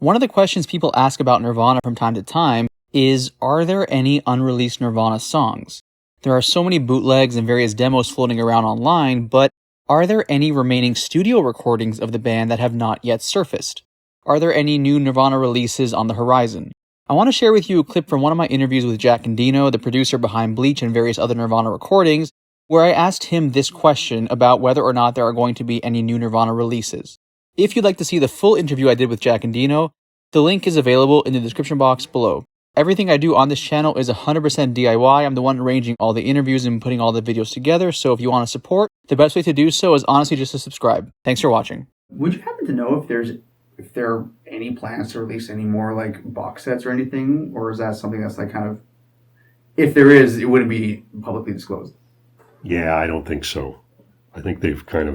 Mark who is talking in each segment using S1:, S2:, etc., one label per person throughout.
S1: One of the questions people ask about Nirvana from time to time is, are there any unreleased Nirvana songs? There are so many bootlegs and various demos floating around online, but are there any remaining studio recordings of the band that have not yet surfaced? Are there any new Nirvana releases on the horizon? I want to share with you a clip from one of my interviews with Jack Endino, the producer behind Bleach and various other Nirvana recordings, where I asked him this question about whether or not there are going to be any new Nirvana releases. If you'd like to see the full interview I did with Jack Endino, the link is available in the description box below. Everything I do on this channel is 100% DIY. I'm the one arranging all the interviews and putting all the videos together, so if you want to support, the best way to do so is honestly just to subscribe. Thanks for watching.
S2: Would you happen to know if there are any plans to release any more like box sets or anything, or is that something that's like kind of, if there is, it wouldn't be publicly disclosed?
S3: Yeah, I don't think so. I think they've kind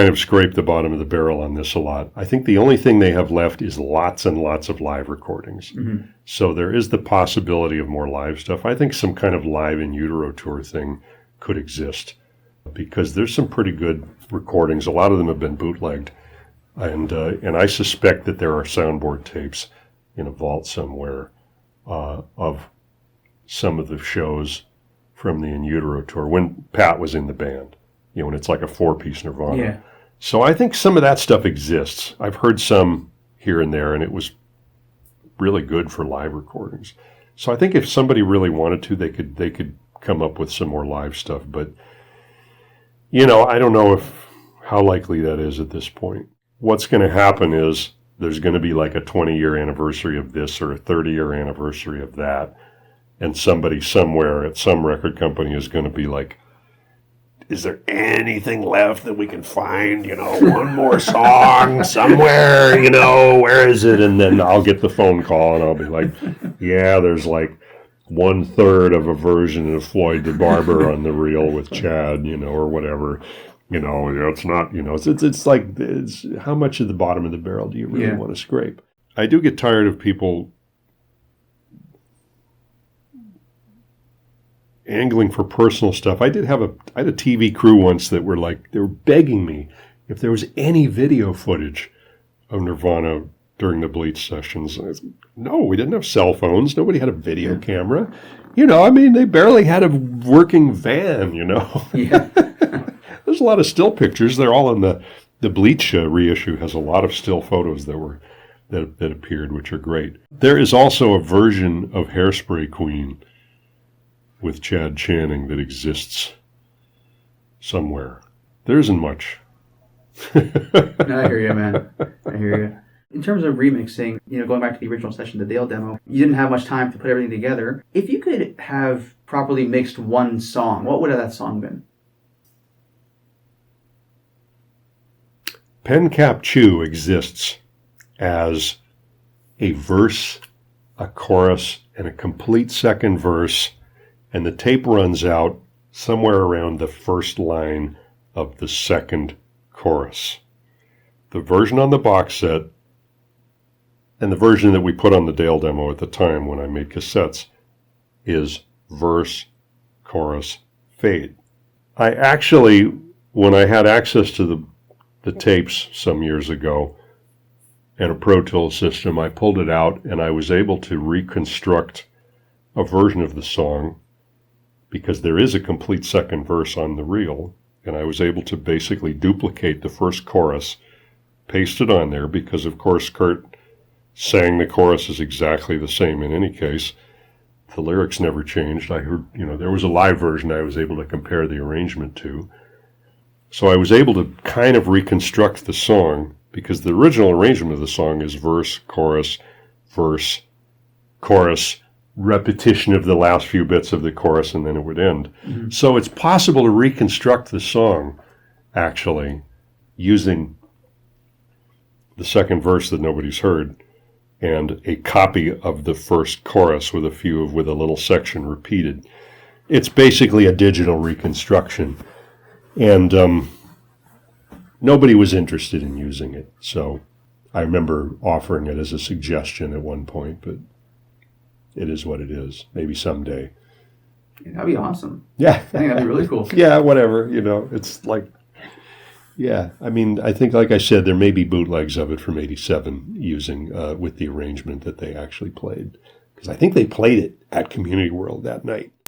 S3: of scraped the bottom of the barrel on this a lot. I think the only thing they have left is lots and lots of live recordings. Mm-hmm. So there is the possibility of more live stuff. I think some kind of live in utero tour thing could exist because there's some pretty good recordings. A lot of them have been bootlegged. And I suspect that there are soundboard tapes in a vault somewhere of some of the shows from the In Utero tour when Pat was in the band. You know, when it's like a 4-piece Nirvana.
S2: Yeah.
S3: So I think some of that stuff exists. I've heard some here and there, and it was really good for live recordings. So I think if somebody really wanted to, they could come up with some more live stuff. But, you know, I don't know how likely that is at this point. What's going to happen is there's going to be like a 20-year anniversary of this or a 30-year anniversary of that. And somebody somewhere at some record company is going to be like, is there anything left that we can find, you know, one more song somewhere, you know, where is it? And then I'll get the phone call and I'll be like, yeah, there's like 1/3 of a version of Floyd the Barber on the reel with Chad, you know, or whatever. You know, it's not, you know, it's like, how much of the bottom of the barrel do you really want to scrape? I do get tired of people angling for personal stuff. I had a TV crew once that were like, they were begging me if there was any video footage of Nirvana during the Bleach sessions. And I said, no, we didn't have cell phones. Nobody had a video camera. You know, I mean, they barely had a working van, you know. Yeah. There's a lot of still pictures. They're all in the Bleach reissue has a lot of still photos that appeared, which are great. There is also a version of Hairspray Queen with Chad Channing that exists somewhere. There isn't much.
S2: No, I hear you, man. I hear you. In terms of remixing, you know, going back to the original session, the Dale demo, you didn't have much time to put everything together. If you could have properly mixed one song, what would have that song been?
S3: Pen Cap Chew exists as a verse, a chorus, and a complete second verse, and the tape runs out somewhere around the first line of the second chorus. The version on the box set and the version that we put on the Dale demo at the time when I made cassettes is verse, chorus, fade. I actually, when I had access to the tapes some years ago and a Pro Tools system, I pulled it out and I was able to reconstruct a version of the song because there is a complete second verse on the reel, and I was able to basically duplicate the first chorus, paste it on there, because of course Kurt sang the chorus is exactly the same in any case. The lyrics never changed. I heard, you know, there was a live version I was able to compare the arrangement to. So I was able to kind of reconstruct the song, because the original arrangement of the song is verse, chorus, repetition of the last few bits of the chorus, and then it would end. Mm-hmm. So it's possible to reconstruct the song, actually, using the second verse that nobody's heard, and a copy of the first chorus with a little section repeated. It's basically a digital reconstruction. And nobody was interested in using it. So I remember offering it as a suggestion at one point, but it is what it is. Maybe someday.
S2: That'd be awesome.
S3: Yeah.
S2: I think that'd be really cool.
S3: Yeah, whatever. You know, it's like, Yeah, I mean, I think, like I said, there may be bootlegs of it from '87 using with the arrangement that they actually played, because I think they played it at Community World that night.